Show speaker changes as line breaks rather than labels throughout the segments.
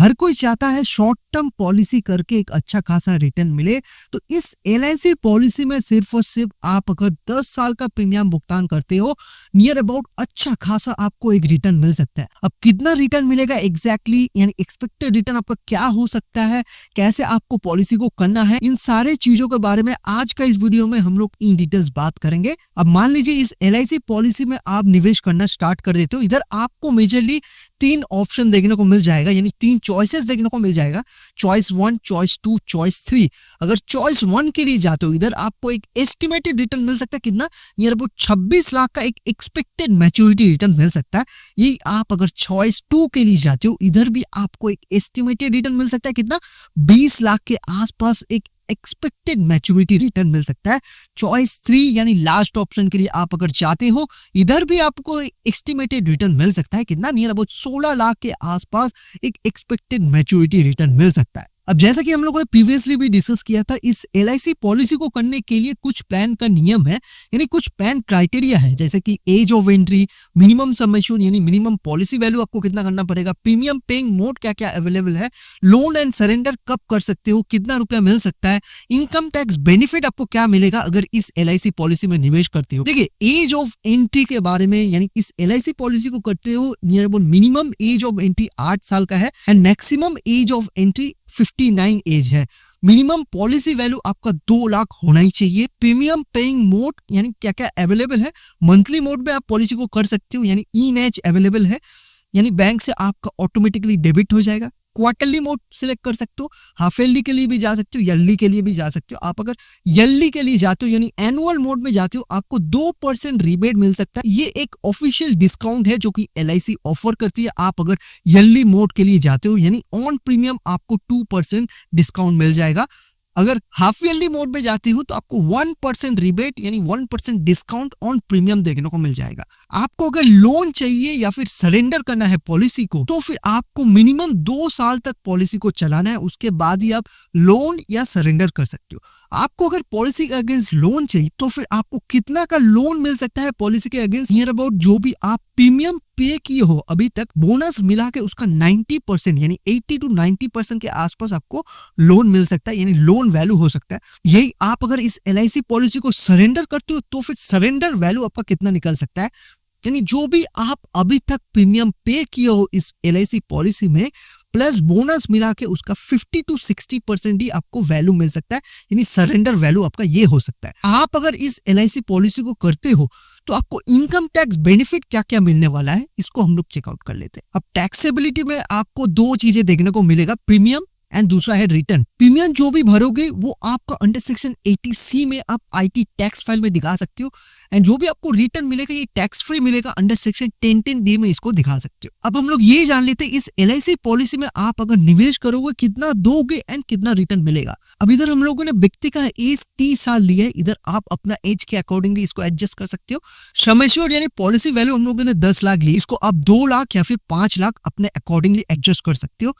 हर कोई चाहता है शॉर्ट टर्म पॉलिसी करके एक अच्छा खासा रिटर्न मिले। तो इस एलआईसी पॉलिसी में सिर्फ और सिर्फ आप अगर 10 साल का प्रीमियम भुगतान करते हो, नियर अबाउट अच्छा खासा आपको एक रिटर्न मिल सकता है। अब कितना रिटर्न मिलेगा एग्जैक्टली, यानी एक्सपेक्टेड रिटर्न आपका क्या हो सकता है, कैसे आपको पॉलिसी को करना है, इन सारे चीजों के बारे में आज का इस वीडियो में हम लोग इन डिटेल्स बात करेंगे। अब मान लीजिए इस एलआईसी पॉलिसी में आप निवेश करना स्टार्ट कर देते हो। इधर आपको मेजरली 3 ऑप्शन देखने को मिल जाएगा, यानी 3 चॉइसेस देखने को मिल जाएगा। Choice 1, choice 2, choice 3। अगर चॉइस 1 के लिए जाते हो, इधर आपको एक एस्टिमेटेड रिटर्न मिल सकता है कितना, नियर अबाउट 26 लाख का एक एक्सपेक्टेड मैच्योरिटी रिटर्न मिल सकता है। यही आप अगर चॉइस 2 के लिए जाते हो, इधर भी आपको एक एस्टिमेटेड रिटर्न मिल सकता है कितना, 20 लाख के आसपास एक एक्सपेक्टेड मैच्योरिटी रिटर्न मिल सकता है। चॉइस 3 यानी लास्ट ऑप्शन के लिए आप अगर चाहते हो, इधर भी आपको एस्टिमेटेड रिटर्न मिल सकता है कितना, नियर अबाउट 16 लाख के आसपास एक एक्सपेक्टेड मैच्योरिटी रिटर्न मिल सकता है। अब जैसा कि हम लोगों ने प्रीवियसली भी डिस्कस किया था, इस एलआईसी पॉलिसी को करने के लिए कुछ प्लान का नियम है, यानी कुछ प्लान क्राइटेरिया है, जैसे कि age of entry, minimum sum assured यानी मिनिमम पॉलिसी वैल्यू आपको कितना करना पड़ेगा, प्रीमियम पेइंग मोड क्या क्या अवेलेबल है, लोन एंड सरेंडर कब कर सकते हो, कितना रुपया मिल सकता है, इनकम टैक्स बेनिफिट आपको क्या मिलेगा अगर इस एलआईसी पॉलिसी में निवेश करते हो। देखिए, एज ऑफ एंट्री के बारे में, यानी इस एलआईसी पॉलिसी को करते हो, near about minimum age of entry 8 साल का है and maximum age of entry 59 age है। मिनिमम पॉलिसी वैल्यू आपका 2 लाख होना ही चाहिए। प्रीमियम पेइंग मोड यानी क्या क्या अवेलेबल है, मंथली मोड में आप पॉलिसी को कर सकते हो, यानी ई-नेच अवेलेबल है, यानी बैंक से आपका ऑटोमेटिकली डेबिट हो जाएगा। क्वार्टरली मोड सिलेक्ट कर सकते हो, हाफ ईयरली के लिए भी जा सकते हो, ईयरली के लिए भी जा सकते हो। आप अगर ईयरली के लिए जाते हो यानी एनुअल मोड में जाते हो, आपको 2% रिबेट मिल सकता है। ये एक ऑफिशियल डिस्काउंट है जो कि एलआईसी ऑफर करती है। आप अगर ईयरली मोड के लिए जाते हो यानी ऑन प्रीमियम आपको 2% डिस्काउंट मिल जाएगा। अगर हाफ ईयरली मोड में जाती हूँ तो आपको 1% रिबेट यानी 1% डिस्काउंट ऑन प्रीमियम देखने को मिल जाएगा। आपको अगर लोन चाहिए या फिर सरेंडर करना है पॉलिसी को, तो फिर आपको मिनिमम 2 साल तक पॉलिसी को चलाना है, उसके बाद ही आप लोन या सरेंडर कर सकते हो। आपको अगर पॉलिसी के अगेंस्ट लोन चाहिए तो फिर आपको कितना का लोन मिल सकता है पॉलिसी के अगेंस्ट, नियर अबाउट जो भी आप प्रीमियम पे किए हो अभी तक, बोनस मिला के उसका 90% यानी 80 to 90% के आसपास आपको लोन मिल सकता है, यानी लोन वैल्यू हो सकता है। यही आप अगर इस एलआईसी पॉलिसी को सरेंडर करते हो तो फिर सरेंडर वैल्यू आपका कितना निकल सकता है, यानी जो भी आप अभी तक प्रीमियम पे किए हो इस एलआईसी पॉलिसी में, प्लस बोनस मिला के उसका 50 to 60% ही आपको वैल्यू मिल सकता है, यानी सरेंडर वैल्यू आपका ये हो सकता है। आप अगर इस एलआईसी पॉलिसी को करते हो तो आपको इनकम टैक्स बेनिफिट क्या क्या मिलने वाला है, इसको हम लोग चेकआउट कर लेते हैं। अब टैक्सेबिलिटी में आपको 2 चीजें देखने को मिलेगा, प्रीमियम एंड दूसरा है रिटर्न। प्रीमियम जो भी भरोगे वो आपका अंडर सेक्शन 80C में आप आईटी टैक्स फाइल में दिखा सकते हो, एंड जो भी आपको रिटर्न मिलेगा ये टैक्स फ्री मिलेगा, अंडर सेक्शन 1010D में इसको दिखा सकते हो। अब हम लोग ये जान लेते हैं इस एलआईसी पॉलिसी में आप अगर निवेश करोगे कितना दोगे एंड कितना रिटर्न मिलेगा। अब इधर हम लोगों ने व्यक्ति का एज 30 साल लिया है, इधर आप अपना एज के अकॉर्डिंगली इसको एडजस्ट कर सकते हो। सम एश्योर्ड यानी पॉलिसी वैल्यू हम लोगों ने 10 लाख ली, इसको आप 2 लाख या फिर 5 लाख अपने अकॉर्डिंगली एडजस्ट कर सकते हो।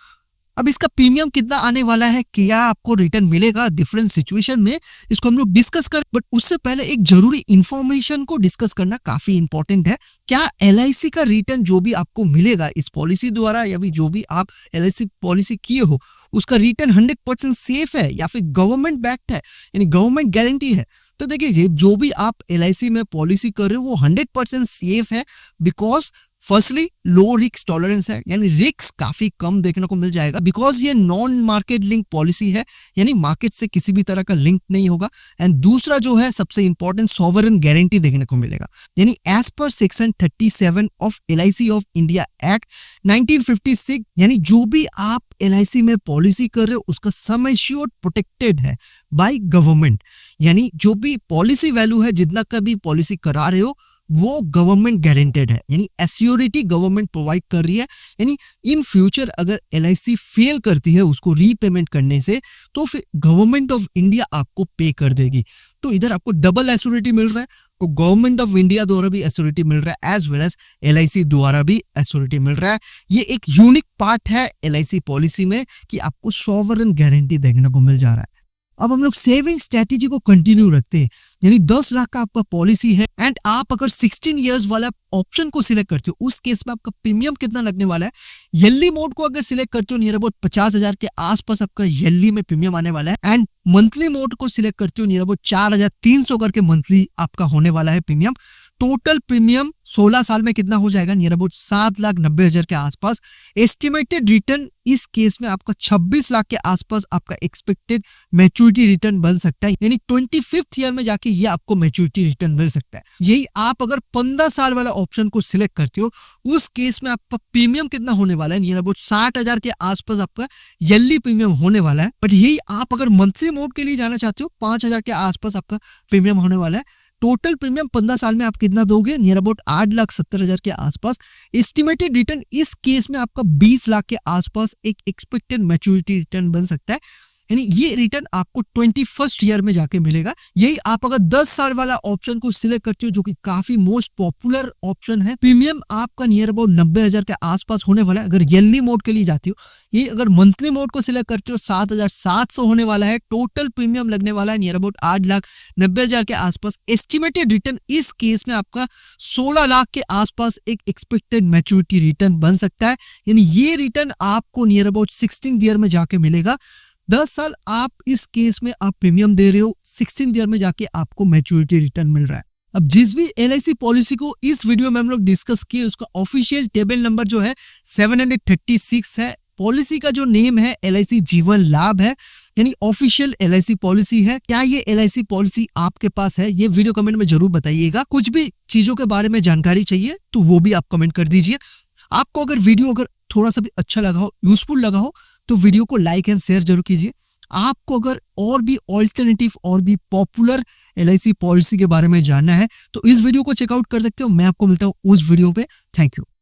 अब इसका प्रीमियम कितना आने वाला है, क्या आपको रिटर्न मिलेगा डिफरेंट सिचुएशन में, इसको हम लोग डिस्कस कर, बट उससे पहले एक जरूरी इंफॉर्मेशन को डिस्कस करना काफी इंपॉर्टेंट है। क्या एलआईसी का रिटर्न जो भी आपको मिलेगा इस पॉलिसी द्वारा या भी जो भी आप एलआईसी पॉलिसी किए हो, उसका रिटर्न 100% सेफ है या फिर गवर्नमेंट बैक्ड है, यानी गवर्नमेंट गारंटी है। तो देखिए, जो भी आप एलआईसी में पॉलिसी कर रहे हो वो 100% सेफ है, because firstly low risk tolerance है, यानी रिस्क काफी कम देखने को मिल जाएगा, बिकॉज ये नॉन मार्केट लिंक पॉलिसी है, यानी मार्केट से किसी भी तरह का लिंक नहीं होगा। एंड दूसरा जो है सबसे इंपॉर्टेंट, सॉवरेन गारंटी देखने को मिलेगा, यानी as per section 37 of LIC of India act 1956, यानी जो भी आप एलआईसी में पॉलिसी कर रहे हो उसका सम एश्योर्ड प्रोटेक्टेड है बाय गवर्नमेंट, यानी जो भी पॉलिसी वैल्यू है, जितना का भी पॉलिसी करा रहे हो वो गवर्नमेंट गारंटेड है, यानी एश्योरिटी गवर्नमेंट प्रोवाइड कर रही है। यानी इन फ्यूचर अगर एलआईसी फेल करती है उसको रीपेमेंट करने से, तो फिर गवर्नमेंट ऑफ इंडिया आपको पे कर देगी। तो इधर आपको डबल एश्योरिटी मिल रहा है, तो गवर्नमेंट ऑफ इंडिया द्वारा भी एश्योरिटी मिल रहा है, एज वेल एज एलआईसी द्वारा भी एश्योरिटी मिल रहा है। ये एक यूनिक पार्ट है एलआईसी पॉलिसी में कि आपको सॉवरेन गारंटी देखने को मिल जा रहा है। अब हम लोग सेविंग स्ट्रेटेजी को कंटिन्यू रखते हैं, यानी 10 लाख का आपका पॉलिसी है एंड आप अगर 16 इयर्स वाला ऑप्शन को सिलेक्ट करते हो, उस केस में आपका प्रीमियम कितना लगने वाला है। ईयरली मोड को अगर सिलेक्ट करते हो नियर अबाउट 50,000 के आसपास आपका ईयरली में प्रीमियम आने वाला है एंड मंथली मोड को सिलेक्ट करते हो नियर अबाउट 4,300 करके मंथली आपका होने वाला है प्रीमियम। टोटल प्रीमियम 16 साल में कितना हो जाएगा, नियर अबाउट 7,90,000 के आसपास। एस्टिमेटेड रिटर्न इस केस में आपका 26 लाख के आसपास आपका एक्सपेक्टेड मैच्योरिटी रिटर्न बन सकता है, यानी 25th ईयर में जाके ये आपको मैच्योरिटी रिटर्न मिल सकता है। यही आप अगर 15 साल वाला ऑप्शन को सिलेक्ट करते हो, उस केस में आपका प्रीमियम कितना होने वाला है, नियर अबाउट 60,000 के आसपास आपका ईयरली प्रीमियम होने वाला है। बट यही आप अगर मंथली मोड के लिए जाना चाहते हो, 5,000 के आसपास आपका प्रीमियम होने वाला है। टोटल प्रीमियम 15 साल में आप कितना दोगे, नियर अबाउट 8,70,000 के आसपास। एस्टिमेटेड रिटर्न इस केस में आपका 20 लाख के आसपास एक एक्सपेक्टेड मैच्योरिटी रिटर्न बन सकता है, यानी ये रिटर्न आपको 21st ईयर में जाके मिलेगा। यही आप अगर 10 साल वाला ऑप्शन को सिलेक्ट करते हो, जो कि काफी मोस्ट पॉपुलर ऑप्शन है, प्रीमियम आपका नियर अबाउट 90,000 के आसपास होने वाला है अगर ईयरली मोड के लिए जाती हो। ये अगर मंथली मोड को सिलेक्ट करते हो 7,700 होने वाला है। टोटल प्रीमियम लगने वाला है नियर अबाउट 8,90,000 के आसपास। एस्टिमेटेड रिटर्न इस केस में आपका 16 लाख के आसपास एक एक्सपेक्टेड मैच्योरिटी रिटर्न बन सकता है, यानी ये रिटर्न आपको नियर अबाउट 16th ईयर में जाके मिलेगा। 10 साल आप इस केस में आप प्रीमियम दे रहे हो, 16th ईयर में जाके आपको मैच्योरिटी रिटर्न मिल रहा है। अब जिस भी LIC पॉलिसी को इस वीडियो में हम लोग डिस्कस किए, उसका ऑफिशियल टेबल नंबर जो है 736 है। पॉलिसी का जो नेम है LIC जीवन लाभ है, यानी ऑफिशियल LIC पॉलिसी है। क्या ये LIC पॉलिसी आपके पास है, ये वीडियो कमेंट में जरूर बताइएगा। कुछ भी चीजों के बारे में जानकारी चाहिए तो वो भी आप कमेंट कर दीजिए। आपको अगर वीडियो अगर थोड़ा सा भी अच्छा लगा हो, यूजफुल लगा हो, तो वीडियो को लाइक एंड शेयर जरूर कीजिए। आपको अगर और भी ऑल्टरनेटिव और भी पॉपुलर LIC पॉलिसी के बारे में जानना है तो इस वीडियो को चेकआउट कर सकते हो। मैं आपको मिलता हूँ उस वीडियो पे। Thank you.